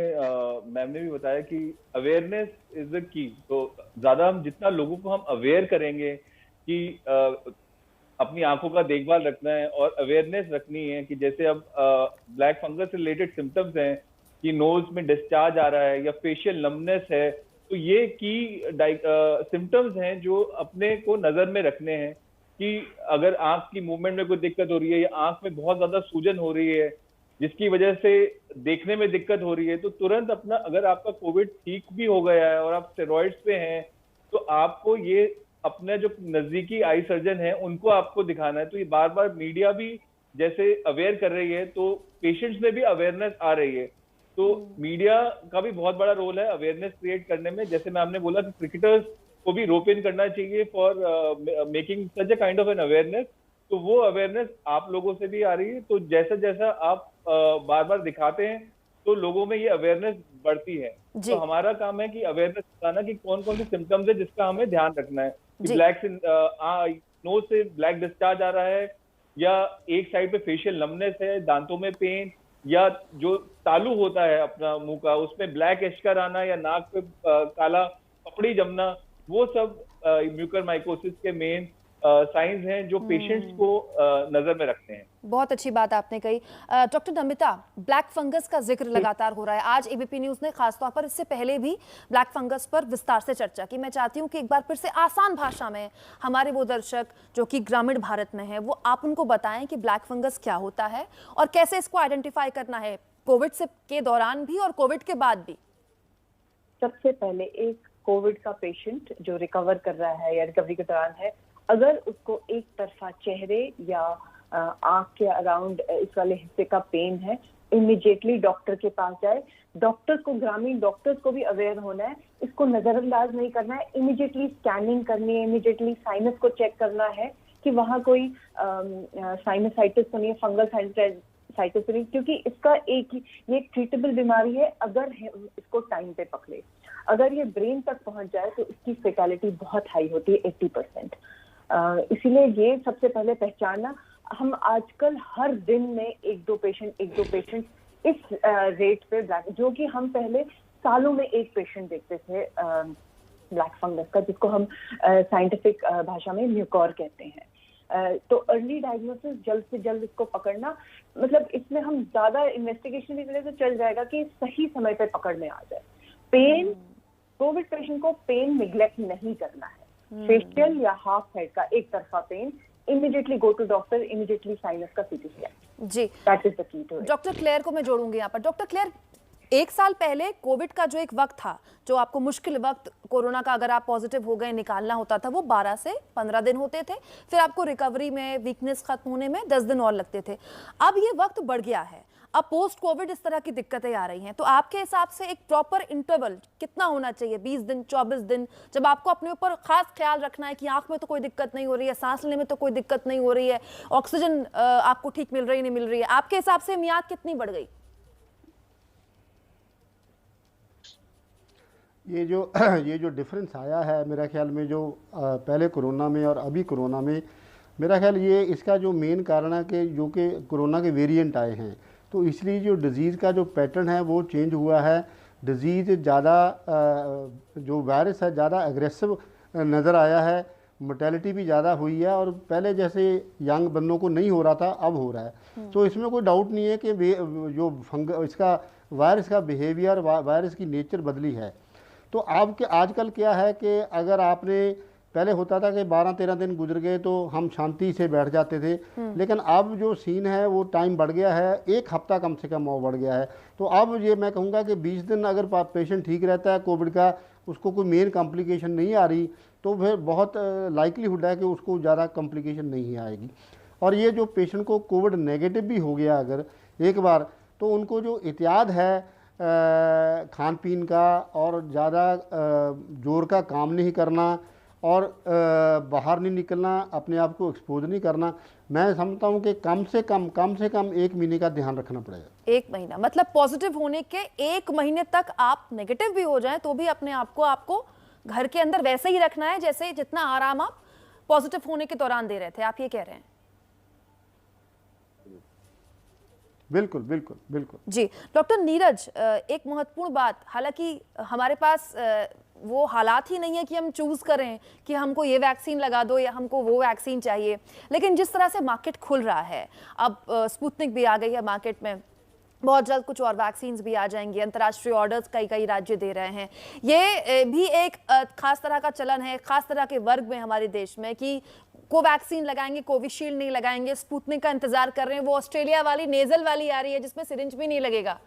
मैम ने भी बताया कि अवेयरनेस इज द की। तो ज्यादा हम जितना लोगों को हम अवेयर करेंगे कि अपनी आंखों का देखभाल रखना है और अवेयरनेस रखनी है, कि जैसे अब ब्लैक फंगस रिलेटेड सिम्टम्स हैं कि नोज में डिस्चार्ज आ रहा है या फेशियल नमनेस है, तो ये की सिम्टम्स हैं जो अपने को नजर में रखने हैं। कि अगर आंख की मूवमेंट में कोई दिक्कत हो रही है या आंख में बहुत ज्यादा सूजन हो रही है जिसकी वजह से देखने में दिक्कत हो रही है, तो तुरंत अपना, अगर आपका कोविड ठीक भी हो गया है और आप स्टेरॉइड्स पे हैं, तो आपको ये अपने जो नजदीकी आई सर्जन है उनको आपको दिखाना है। तो ये बार बार मीडिया भी जैसे अवेयर कर रही है, तो पेशेंट्स में भी अवेयरनेस आ रही है। तो मीडिया का भी बहुत बड़ा रोल है अवेयरनेस क्रिएट करने में। जैसे मैम ने बोला कि क्रिकेटर्स को भी रोप इन करना चाहिए for making such a kind of an awareness, तो वो अवेयरनेस आप लोगों से भी आ रही है। तो जैसा जैसा आप बार बार दिखाते हैं तो लोगों में ये अवेयरनेस बढ़ती है। तो हमारा काम है कि अवेयरनेस बताना कि कौन कौन से सिम्टम्स है जिसका हमें ध्यान रखना है, कि ब्लैक नोज से ब्लैक डिस्चार्ज आ रहा है, या एक साइड पे फेशियल नमनेस है, दांतों में पेन, या जो तालू होता है अपना मुंह का उसमें ब्लैक एशकर आना, या नाक पे काला पपड़ी जमना, वो सब म्यूकर माइकोसिस के मेन साइंस हैं जो पेशेंट्स को नजर में रखते हैं। बहुत अच्छी बात आपने कही। डॉक्टर नमिता, ब्लैक फंगस का जिक्र लगातार हो रहा है। आज एबीपी न्यूज ने खासतौर पर, इससे पहले भी ब्लैक फंगस पर विस्तार से चर्चा की। मैं चाहती हूं कि एक बार फिर से आसान भाषा में हमारे वो दर्शक जो कि ग्रामीण भारत में है, वो आप उनको बताएं कि ब्लैक फंगस क्या होता है और कैसे इसको आइडेंटिफाई करना है कोविड से के दौरान भी और कोविड के बाद भी। सबसे पहले एक कोविड का पेशेंट जो रिकवर कर रहा है या रिकवरी के दौरान है, अगर उसको एक तरफा चेहरे या आंख के अराउंड इस वाले हिस्से का पेन है, इमीडिएटली डॉक्टर के पास जाए। डॉक्टर्स को, ग्रामीण डॉक्टर्स को भी अवेयर होना है, इसको नजरअंदाज नहीं करना है, इमीडिएटली स्कैनिंग करनी है, इमीडिएटली साइनस को चेक करना है कि वहाँ कोई साइनसाइटिस तो नहीं है, फंगल साइनसाइटिस तो नहीं, क्योंकि इसका ये एक ट्रीटेबल बीमारी है अगर इसको टाइम पे पकड़े। अगर ये ब्रेन तक पहुंच जाए तो इसकी फेटेलिटी बहुत हाई होती है, 80%। इसीलिए ये सबसे पहले पहचानना। हम आजकल हर दिन में एक दो पेशेंट इस रेट पे ब्लैक, जो कि हम पहले सालों में एक पेशेंट देखते थे ब्लैक फंगस का, जिसको हम साइंटिफिक भाषा में म्यूकोर कहते हैं। तो अर्ली डायग्नोसिस, जल्द से जल्द इसको पकड़ना, मतलब इसमें हम ज्यादा इन्वेस्टिगेशन भी करें तो चल जाएगा कि सही समय पे पकड़ में आ जाए। पेन, कोविड पेशेंट को पेन निग्लेक्ट नहीं करना है। फेशियल या हाफ हेड का एक तरफा pain, immediately go to doctor, immediately sinus का सीटी स्कैन। जी, that is the key to it. Doctor Claire को मैं जोड़ूंगी यहाँ पर। डॉक्टर क्लेयर, एक साल पहले कोविड का जो एक वक्त था, जो आपको मुश्किल वक्त कोरोना का, अगर आप पॉजिटिव हो गए, निकालना होता था, वो 12 से 15 दिन होते थे। फिर आपको रिकवरी में, वीकनेस खत्म होने में 10 दिन और लगते थे। अब ये वक्त बढ़ गया है, अब पोस्ट कोविड इस तरह की दिक्कतें आ रही हैं। तो आपके हिसाब से एक प्रॉपर इंटरवल कितना होना चाहिए? 20 दिन, 24 दिन, जब आपको अपने ऊपर खास ख्याल रखना है कि आंख में तो कोई दिक्कत नहीं हो रही है, सांस लेने में तो कोई दिक्कत नहीं हो रही है, ऑक्सीजन आपको ठीक मिल रही नहीं मिल रही है, आपके हिसाब से मियाद कितनी बढ़ गई? ये जो डिफरेंस आया है मेरा ख्याल में, जो पहले कोरोना में और अभी कोरोना में, मेरा ख्याल ये इसका जो मेन कारण है कि जो कि कोरोना के वेरिएंट आए हैं, तो इसलिए जो डिज़ीज़ का जो पैटर्न है वो चेंज हुआ है। डिज़ीज़ ज़्यादा, जो वायरस है ज़्यादा एग्रेसिव नज़र आया है, मोर्टेलिटी भी ज़्यादा हुई है, और पहले जैसे यंग बंदों को नहीं हो रहा था अब हो रहा है। तो इसमें कोई डाउट नहीं है कि जो इसका वायरस का बिहेवियर, वायरस की नेचर बदली है। तो आपके आजकल क्या है कि अगर आपने, पहले होता था कि 12-13 दिन गुजर गए तो हम शांति से बैठ जाते थे, लेकिन अब जो सीन है वो टाइम बढ़ गया है, 1 हफ्ता कम से कम और बढ़ गया है। तो अब ये मैं कहूँगा कि 20 दिन अगर पेशेंट ठीक रहता है कोविड का, उसको कोई मेन कॉम्प्लिकेशन नहीं आ रही, तो फिर बहुत लाइकलीहुड है कि उसको ज़्यादा कॉम्प्लिकेशन नहीं आएगी। और ये जो पेशेंट को कोविड नेगेटिव भी हो गया अगर एक बार, तो उनको जो एहतियात है खान पीन का, और ज़्यादा जोर का काम नहीं करना, और बाहर नहीं निकलना, अपने आप को एक्सपोज नहीं करना, मैं समझता हूँ कि कम से कम 1 महीने का ध्यान रखना पड़ेगा। 1 महीना, मतलब पॉजिटिव होने के 1 महीने तक आप नेगेटिव भी हो जाएं तो भी अपने आप को आपको घर के अंदर वैसे ही रखना है जैसे जितना आराम आप पॉजिटिव होने के दौरान दे रहे थे, आप ये कह रहे हैं? बिल्कुल बिल्कुल बिल्कुल जी। डॉक्टर नीरज, एक महत्वपूर्ण बात, हालांकि हमारे पास वो हालात ही नहीं है कि हम चूज करें कि हमको ये वैक्सीन लगा दो या हमको वो वैक्सीन चाहिए, लेकिन जिस तरह से मार्केट खुल रहा है, अब स्पुतनिक भी आ गई है मार्केट में, बहुत जल्द कुछ और वैक्सीन भी आ जाएंगी, अंतर्राष्ट्रीय ऑर्डर्स कई राज्य दे रहे हैं। ये भी एक खास तरह का चलन है, खास तरह के वर्ग में हमारे देश में, कि कोवैक्सीन लगाएंगे, कोविशील्ड नहीं लगाएंगे, स्पुतनिक का इंतजार कर रहे हैं। वो ऑस्ट्रेलिया वाली नेजल वाली आ रही है जिसमें सिरिंज भी नहीं लगेगा।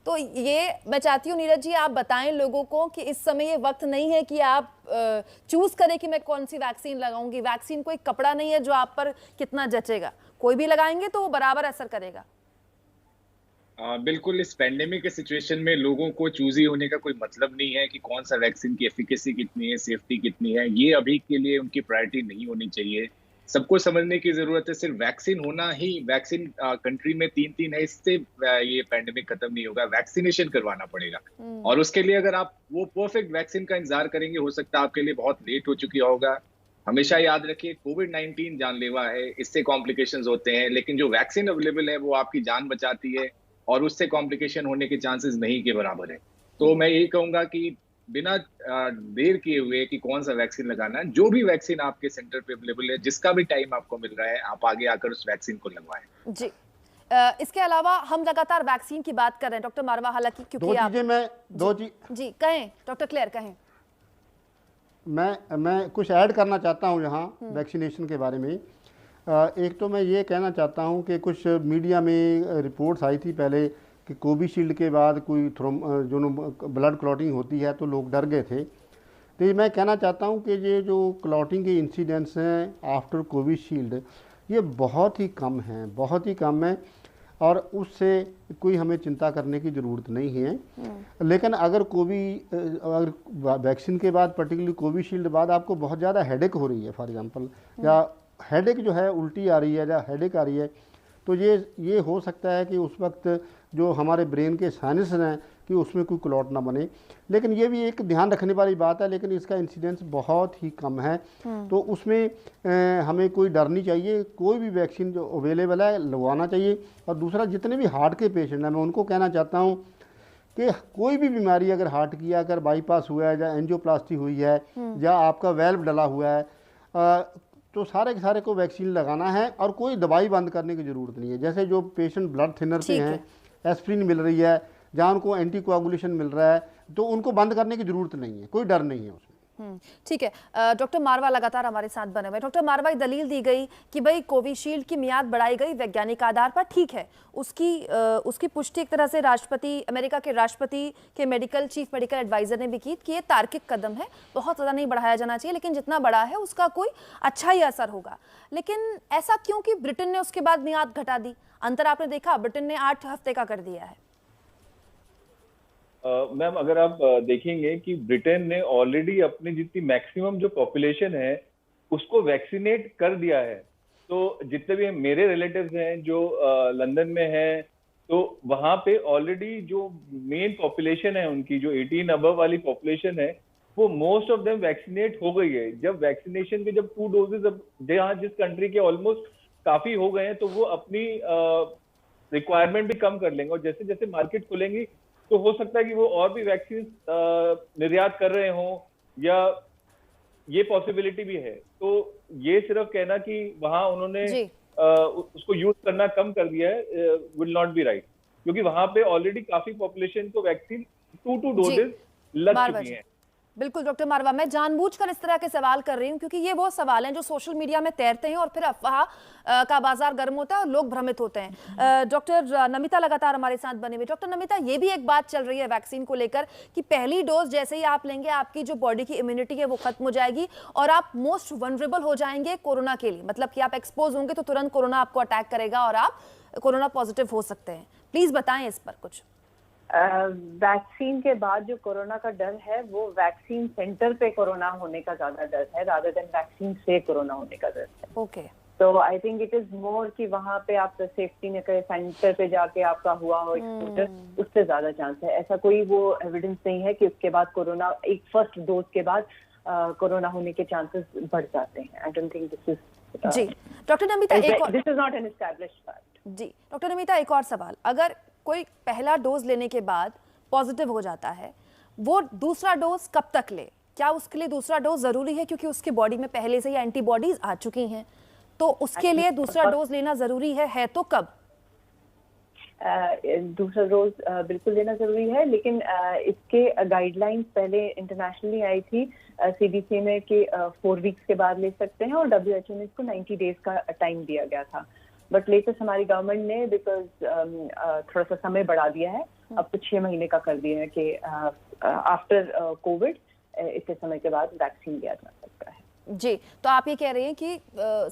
तो ये मैं चाहती हूँ नीरज जी, आप बताएं लोगों को कि इस समय ये वक्त नहीं है कि आप चूज करें कि मैं कौन सी वैक्सीन लगाऊंगी। वैक्सीन कोई कपड़ा नहीं है जो आप पर कितना जचेगा, कोई भी लगाएंगे तो वो बराबर असर करेगा। बिल्कुल, इस पेंडेमिक के सिचुएशन में लोगों को चूजी होने का कोई मतलब नहीं है कि कौन सा वैक्सीन की एफिकेसी कितनी है, सेफ्टी कितनी है, ये अभी के लिए उनकी प्रायोरिटी नहीं होनी चाहिए। सबको समझने की जरूरत है, सिर्फ वैक्सीन होना ही, वैक्सीन कंट्री में 3 है, इससे ये पेंडेमिक खत्म नहीं होगा, वैक्सीनेशन करवाना पड़ेगा। और उसके लिए अगर आप वो परफेक्ट वैक्सीन का इंतजार करेंगे, हो सकता है आपके लिए बहुत लेट हो चुकी होगा। हमेशा याद रखिए, कोविड-19 जानलेवा है, इससे कॉम्प्लिकेशंस होते हैं, लेकिन जो वैक्सीन अवेलेबल है वो आपकी जान बचाती है और उससे कॉम्प्लिकेशन होने के चांसेस नहीं के बराबर है। तो मैं यही कहूंगा कि बिना देर किए हुए कि कौन सा वैक्सीन लगाना है, जो भी वैक्सीन आपके सेंटर पे अवेलेबल है, जिसका भी टाइम आपको मिल रहा है, आप आगे आकर उस वैक्सीन को लगवाएं। जी, इसके अलावा हम लगातार वैक्सीन की बात कर रहे हैं डॉक्टर मारवा, हालांकि क्योंकि आप दो चीज जी कहें डॉक्टर क्लेयर कहें। मैं कुछ ऐड करना चाहता हूँ यहाँ वैक्सीनेशन के बारे में। एक तो मैं ये कहना चाहता हूँ कि कुछ मीडिया में रिपोर्ट्स आई थी पहले कि कोविशील्ड के बाद कोई जो ब्लड क्लॉटिंग होती है तो लोग डर गए थे। तो ये मैं कहना चाहता हूँ कि ये जो क्लॉटिंग के इंसिडेंट्स हैं आफ्टर कोविशील्ड ये बहुत ही कम हैं, बहुत ही कम है, और उससे कोई हमें चिंता करने की ज़रूरत नहीं है। लेकिन अगर वैक्सीन के बाद पर्टिकुलरली कोविशील्ड बाद आपको बहुत ज़्यादा हेडेक हो रही है फॉर एग्जांपल, या हेडेक जो है उल्टी आ रही है या हेडेक आ रही है, तो ये हो सकता है कि उस वक्त जो हमारे ब्रेन के साइनस हैं कि उसमें कोई क्लॉट ना बने। लेकिन ये भी एक ध्यान रखने वाली बात है, लेकिन इसका इंसिडेंस बहुत ही कम है, तो उसमें हमें कोई डर नहीं चाहिए। कोई भी वैक्सीन जो अवेलेबल है लगवाना चाहिए। और दूसरा, जितने भी हार्ट के पेशेंट हैं मैं उनको कहना चाहता हूँ कि कोई भी बीमारी अगर हार्ट की, अगर बाईपास हुआ है या एंजियोप्लास्टी हुई है या आपका वेल्व डला हुआ है, तो सारे के सारे को वैक्सीन लगाना है और कोई दवाई बंद करने की ज़रूरत नहीं है। जैसे जो पेशेंट ब्लड थिनर पे हैं, एस्प्रिन मिल रही है, जहाँ उनको एंटीकोआगुलेशन मिल रहा है, तो उनको बंद करने की ज़रूरत नहीं है, कोई डर नहीं है उसमें। ठीक है, डॉक्टर मारवा लगातार हमारे साथ बने हुए। डॉक्टर मारवा, दलील दी गई कि भाई कोविशील्ड की मियाद बढ़ाई गई वैज्ञानिक आधार पर, ठीक है, उसकी पुष्टि एक तरह से अमेरिका के राष्ट्रपति के चीफ मेडिकल एडवाइजर ने भी की कि ये तार्किक कदम है, बहुत ज़्यादा नहीं बढ़ाया जाना चाहिए, लेकिन जितना बड़ा है उसका कोई अच्छा ही असर होगा। लेकिन ऐसा क्यों कि ब्रिटेन ने उसके बाद मियाद घटा दी? अंतर आपने देखा, ब्रिटेन ने 8 हफ्ते का कर दिया है। मैम, अगर आप देखेंगे कि ब्रिटेन ने ऑलरेडी अपनी जितनी मैक्सिमम जो पॉपुलेशन है उसको वैक्सीनेट कर दिया है। तो जितने भी मेरे रिलेटिव्स हैं जो लंदन में हैं, तो वहां पे ऑलरेडी जो मेन पॉपुलेशन है उनकी, जो 18 अबव वाली पॉपुलेशन है, वो मोस्ट ऑफ देम वैक्सीनेट हो गई है। जब वैक्सीनेशन के 2 डोजेज अब जहाँ जिस कंट्री के ऑलमोस्ट काफी हो गए हैं, तो वो अपनी रिक्वायरमेंट भी कम कर लेंगे, और जैसे जैसे मार्केट खुलेंगी तो हो सकता है कि वो और भी वैक्सीन निर्यात कर रहे हों, या ये पॉसिबिलिटी भी है। तो ये सिर्फ कहना कि वहां उन्होंने उसको यूज करना कम कर दिया है विल नॉट बी राइट, क्योंकि वहां पे ऑलरेडी काफी पॉपुलेशन को वैक्सीन 2 डोजेज लग चुकी हैं। बिल्कुल डॉक्टर मारवा, मैं जानबूझकर इस तरह के सवाल कर रही हूँ क्योंकि ये वो सवाल हैं जो सोशल मीडिया में तैरते हैं और फिर अफवाह का बाजार गर्म होता है और लोग भ्रमित होते हैं। डॉक्टर नमिता लगातार हमारे साथ बने हुए। डॉक्टर नमिता, ये भी एक बात चल रही है वैक्सीन को लेकर कि पहली डोज जैसे ही आप लेंगे आपकी जो बॉडी की इम्यूनिटी है वो खत्म हो जाएगी और आप मोस्ट वनरेबल हो जाएंगे कोरोना के लिए, मतलब कि आप एक्सपोज होंगे तो तुरंत कोरोना आपको अटैक करेगा और आप कोरोना पॉजिटिव हो सकते हैं। प्लीज बताएं इस पर कुछ। वैक्सीन के बाद जो कोरोना का डर है वो वैक्सीन सेंटर पे कोरोना होने का ज्यादा डर है रादर देन वैक्सीन से कोरोना होने का डर है। ओके, तो I think it is more कि वहां पे आप सेफ्टी ने कहे सेंटर पे जाके आपका हुआ हो एक्सपोजर, उससे ज्यादा चांस है। ऐसा कोई वो एविडेंस नहीं है कि उसके बाद कोरोना, एक फर्स्ट डोज के बाद कोरोना होने के चांसेस बढ़ जाते हैं। I don't think this is जी। Doctor Namita, this is not an established fact. जी डॉक्टर नमिता, एक और सवाल, अगर कोई पहला डोज लेने के बाद पॉजिटिव हो जाता है, वो दूसरा डोज कब तक ले? क्या उसके लिए दूसरा डोज जरूरी है क्योंकि उसके बॉडी में पहले से ही एंटीबॉडीज आ चुकी हैं, तो उसके लिए दूसरा डोज लेना जरूरी है तो कब? दूसरा डोज बिल्कुल लेना जरूरी है, लेकिन इसके गाइडलाइंस पहले इंटरनेशनली आई थी सीडीसी में कि 4 वीक्स के बाद ले सकते हैं, और WHO ने इसको 90 डेज का टाइम दिया गया था। बट लेटेस्ट हमारी गवर्नमेंट ने बिकॉज थोड़ा सा समय बढ़ा दिया है, अब तो 6 महीने का कर दिया है कि आफ्टर कोविड इतने समय के बाद वैक्सीन दिया जा सकता है। जी, तो आप ये कह रहे हैं कि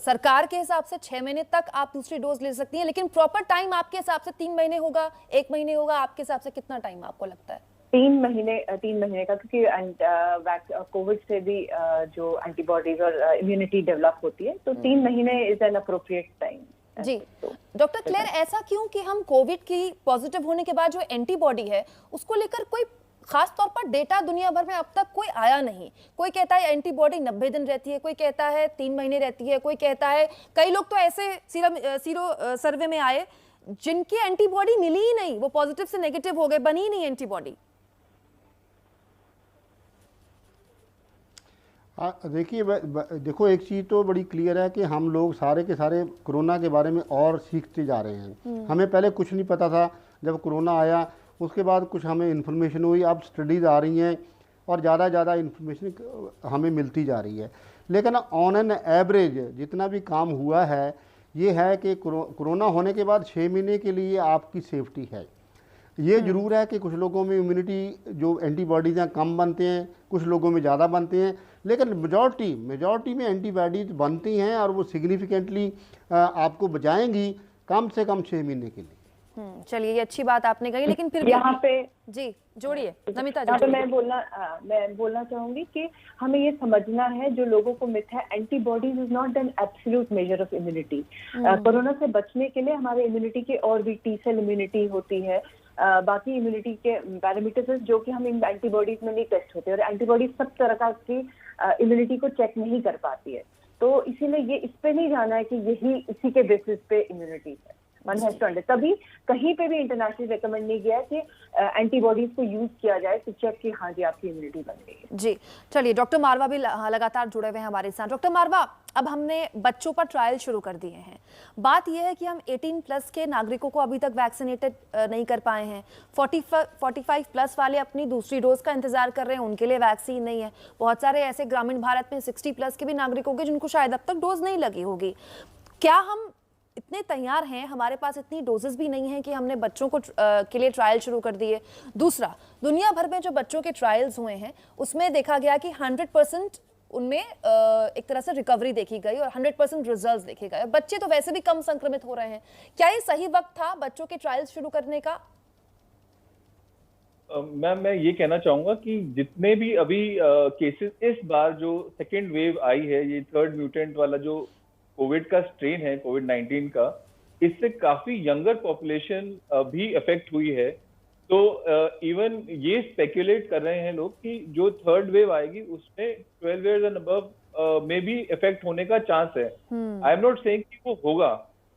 सरकार के हिसाब से 6 महीने तक आप दूसरी डोज ले सकती हैं, लेकिन प्रॉपर टाइम आपके हिसाब से 3 महीने होगा, 1 महीने होगा, आपके हिसाब से कितना टाइम आपको लगता है? 3 महीने का, क्योंकि कोविड से भी जो एंटीबॉडीज और इम्यूनिटी डेवलप होती है, तो 3 महीने इज एन अप्रोप्रिएट टाइम। जी डॉक्टर क्लेयर, ऐसा क्यों कि हम कोविड की पॉजिटिव होने के बाद जो एंटीबॉडी है उसको लेकर कोई खास तौर पर डेटा दुनिया भर में अब तक कोई आया नहीं? कोई कहता है एंटीबॉडी 90 दिन रहती है, कोई कहता है 3 महीने रहती है, कोई कहता है, कई लोग तो ऐसे सीरो सर्वे में आए जिनकी एंटीबॉडी मिली ही नहीं, वो पॉजिटिव से नेगेटिव हो गए, बनी ही नहीं एंटीबॉडी। देखिए देखो, एक चीज़ तो बड़ी क्लियर है कि हम लोग सारे के सारे कोरोना के बारे में और सीखते जा रहे हैं। हमें पहले कुछ नहीं पता था, जब कोरोना आया उसके बाद कुछ हमें इन्फॉर्मेशन हुई, अब स्टडीज़ आ रही हैं और ज़्यादा इन्फॉर्मेशन हमें मिलती जा रही है। लेकिन ऑन एन एवरेज जितना भी काम हुआ है ये है कि कोरोना होने के बाद 6 महीने के लिए आपकी सेफ्टी है। ये ज़रूर है कि कुछ लोगों में इम्यूनिटी जो एंटीबॉडीज़ हैं कम बनते हैं, कुछ लोगों में ज़्यादा बनते हैं, लेकिन मेजॉरिटी में एंटीबॉडीज बनती हैं और वो सिग्निफिकेंटली आपको बचाएंगी कम से कम 6 महीने के लिए। चलिए, ये अच्छी बात आपने कही, लेकिन फिर यहाँ पे जी जोड़िए नमिता जी। यहाँ पे मैं बोलना चाहूंगी कि हमें ये समझना है, जो लोगों को मिथ है antibodies is not an absolute measure of immunity. Corona से बचने के लिए हमारे इम्यूनिटी की और भी टी सेल इम्यूनिटी होती है, बाकी इम्यूनिटी के पैरामीटर्स जो कि हम इन एंटीबॉडीज में नहीं टेस्ट होते, और एंटीबॉडीज सब तरह की इम्यूनिटी को चेक नहीं कर पाती है। तो इसीलिए ये इस पे नहीं जाना है कि यही इसी के बेसिस पे इम्यूनिटी है। तभी कहीं पे भी इंटरनेशनल रेकमेंड नहीं किया है कि एंटीबॉडीज को यूज किया जाए तो चेक कि हाँ जी आपकी इम्यूनिटी बन गई है। जी चलिए, डॉक्टर मारवा भी लगातार जुड़े हुए हैं हमारे साथ। डॉक्टर मारवा, अब हमने बच्चों पर ट्रायल शुरू कर दिए हैं। बात यह है कि हम 18+ के नागरिकों को अभी तक वैक्सीनेटेड नहीं कर पाए हैं। 45+ वाले अपनी दूसरी डोज का इंतजार कर रहे हैं, उनके लिए वैक्सीन नहीं है। बहुत सारे ऐसे ग्रामीण भारत में 60+ के भी नागरिक होंगे जिनको शायद अब तक डोज नहीं लगी होगी। क्या हम इतने तैयार हैं, हमारे पास इतनी डोजेस भी नहीं है कि हमने बच्चों को के लिए ट्रायल शुरू कर दिए? दूसरा, दुनिया भर में जो बच्चों के ट्रायल्स हुए हैं उसमें देखा गया कि 100% उनमें एक तरह से रिकवरी देखी गई और 100% रिजल्ट्स देखे गए। बच्चे तो वैसे भी कम संक्रमित हो रहे हैं। क्या ये सही वक्त था बच्चों के ट्रायल्स शुरू करने का? मैम, मैं ये कहना चाहूंगा कि जितने भी अभी केसेस इस बार जो सेकेंड वेव आई है, ये थर्ड म्यूटेंट वाला जो कोविड का स्ट्रेन है कोविड-19 का, इससे काफी यंगर पॉपुलेशन भी इफेक्ट हुई है। तो इवन ये स्पेकुलेट कर रहे हैं लोग कि जो थर्ड वेव आएगी उसमें 12 इयर्स एंड अबव में भी इफेक्ट होने का चांस है। आई एम नॉट सेइंग कि वो होगा,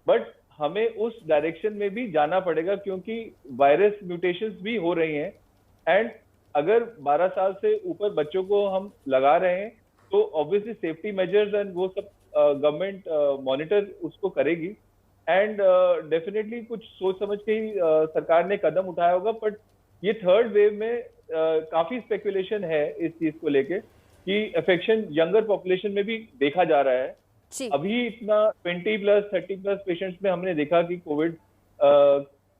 बट हमें उस डायरेक्शन में भी जाना पड़ेगा क्योंकि वायरस म्यूटेशंस भी हो रही हैं। एंड अगर 12 साल से ऊपर बच्चों को हम लगा रहे हैं तो ऑब्वियसली सेफ्टी मेजर्स एंड वो सब गवर्नमेंट मॉनिटर उसको करेगी। एंड डेफिनेटली कुछ सोच समझ के ही सरकार ने कदम उठाया होगा। बट ये थर्ड वेव में काफी स्पेकुलेशन है इस चीज को लेके कि इफेक्शन यंगर पॉपुलेशन में भी देखा जा रहा है। अभी इतना 20+, 30+ पेशेंट्स में हमने देखा कि कोविड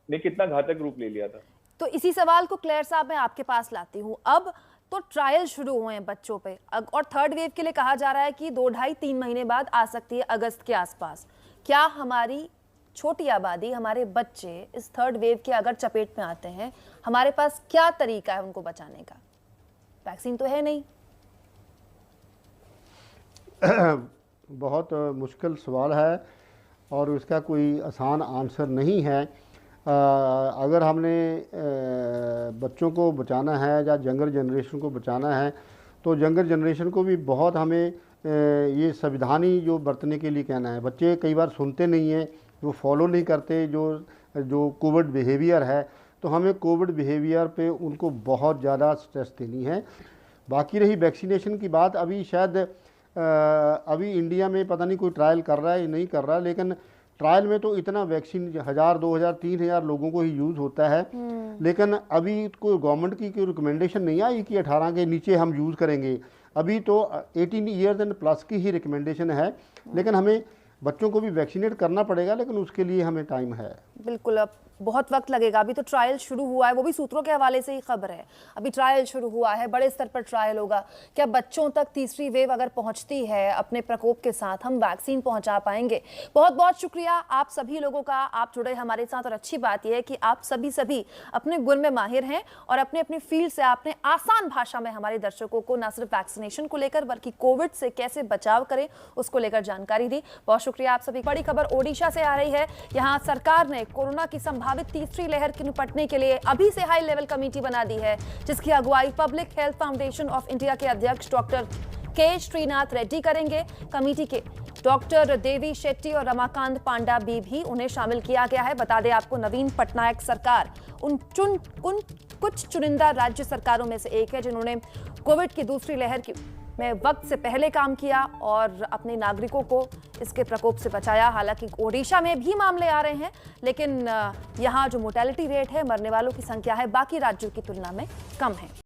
ने कितना घातक रूप ले लिया था। तो इसी सवाल को क्लेयर साहब मैं आपके पास लाती हूँ। अब तो ट्रायल शुरू हुए हैं बच्चों पे और थर्ड वेव के लिए कहा जा रहा है कि 2, 2.5, 3 महीने बाद आ सकती है, अगस्त के आसपास। क्या हमारी छोटी आबादी, हमारे बच्चे इस थर्ड वेव के अगर चपेट में आते हैं, हमारे पास क्या तरीका है उनको बचाने का? वैक्सीन तो है नहीं। बहुत मुश्किल सवाल है और इसका कोई आसान आंसर नहीं है। अगर हमने बच्चों को बचाना है या यंगर जनरेशन को बचाना है तो यंगर जनरेशन को भी बहुत हमें ये सावधानी जो बरतने के लिए कहना है। बच्चे कई बार सुनते नहीं हैं, वो फॉलो नहीं करते जो कोविड बिहेवियर है, तो हमें कोविड बिहेवियर पे उनको बहुत ज़्यादा स्ट्रेस देनी है। बाकी रही वैक्सीनेशन की बात, अभी शायद अभी इंडिया में पता नहीं कोई ट्रायल कर रहा है या नहीं कर रहा, लेकिन ट्रायल में तो इतना वैक्सीन 1000, 2000, 3000 लोगों को ही यूज़ होता है। लेकिन अभी कोई गवर्नमेंट की कोई रिकमेंडेशन नहीं आई कि 18 के नीचे हम यूज़ करेंगे। अभी तो 18 ईयर्स एंड प्लस की ही रिकमेंडेशन है, लेकिन हमें बच्चों को भी वैक्सीनेट करना पड़ेगा, लेकिन उसके लिए हमें टाइम है। बिल्कुल, अब बहुत वक्त लगेगा। अभी तो ट्रायल शुरू हुआ है, वो भी सूत्रों के हवाले से ही खबर है। अभी ट्रायल शुरू हुआ है, बड़े स्तर पर ट्रायल होगा। क्या बच्चों तक तीसरी वेव अगर पहुंचती है अपने प्रकोप के साथ, हम वैक्सीन पहुंचा पाएंगे? बहुत बहुत शुक्रिया आप सभी लोगों का, आप जुड़े हमारे साथ। और अच्छी बात यह है कि आप सभी अपने गुण में माहिर हैं और अपने अपने फील्ड से आपने आसान भाषा में हमारे दर्शकों को न सिर्फ वैक्सीनेशन को लेकर बल्कि कोविड से कैसे बचाव करें उसको लेकर जानकारी दी। बहुत शुक्रिया आप सभी। बड़ी खबर ओडिशा से आ रही है। यहाँ सरकार ने कोरोना की संभावित तीसरी लहर के निपटने के लिए अभी से हाई लेवल कमेटी बना दी है, जिसकी अगुवाई public health foundation of India के अध्यक्ष डॉक्टर के श्रीनाथ रेड्डी करेंगे। कमेटी के डॉक्टर देवी शेट्टी और रमाकांत पांडा भी उन्हें शामिल किया गया है। बता दें आपको, नवीन पटनायक सरकार उन कुछ चुनिंदा राज्य सरकारों में से एक है जिन्होंने कोविड की दूसरी लहर की में वक्त से पहले काम किया और अपने नागरिकों को इसके प्रकोप से बचाया। हालांकि ओडिशा में भी मामले आ रहे हैं, लेकिन यहाँ जो मोर्टेलिटी रेट है, मरने वालों की संख्या है, बाकी राज्यों की तुलना में कम है।